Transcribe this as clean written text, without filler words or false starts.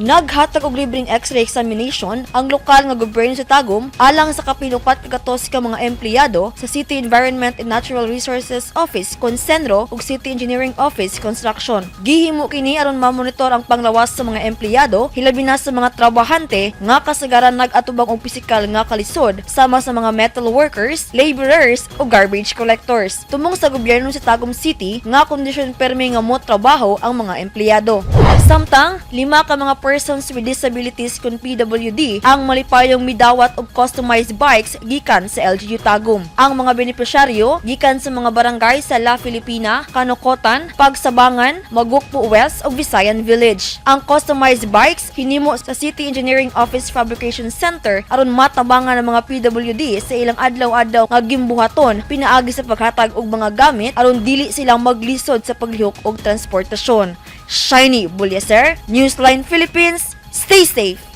Naghatag og libreng X-ray examination ang lokal nga gobyerno sa Tagum alang sa kapinupat kagatos ka mga empleyado sa City Environment and Natural Resources Office Consenro ug City Engineering Office Construction. Gihimo kini aron mamonitor ang panglawas sa mga empleyado hilabi na sa mga trabahante nga kasagaran nag-atubang og pisikal nga kalisod sama sa mga metal workers, laborers ug garbage collectors. Tumong sa gobyerno sa Tagum City nga kondisyon permi nga mo trabaho ang mga empleyado. Samtang 5 ka mga persons with disabilities kun PWD ang malipayong midawat og customized bikes gikan sa LGU-Tagum. Ang mga benepisyaryo gikan sa mga barangay sa La Filipina, Kanokotan, Pagsabangan, Magukpo West ug Visayan Village. Ang customized bikes hinimo sa City Engineering Office Fabrication Center aron matabangan ang mga PWD sa ilang adlaw-adlaw nga gimbuhaton pinaagi sa paghatag og mga gamit aron dili silang maglisod sa paglihok og transportasyon. Shiny Bulyaser, Newsline Philippines, stay safe!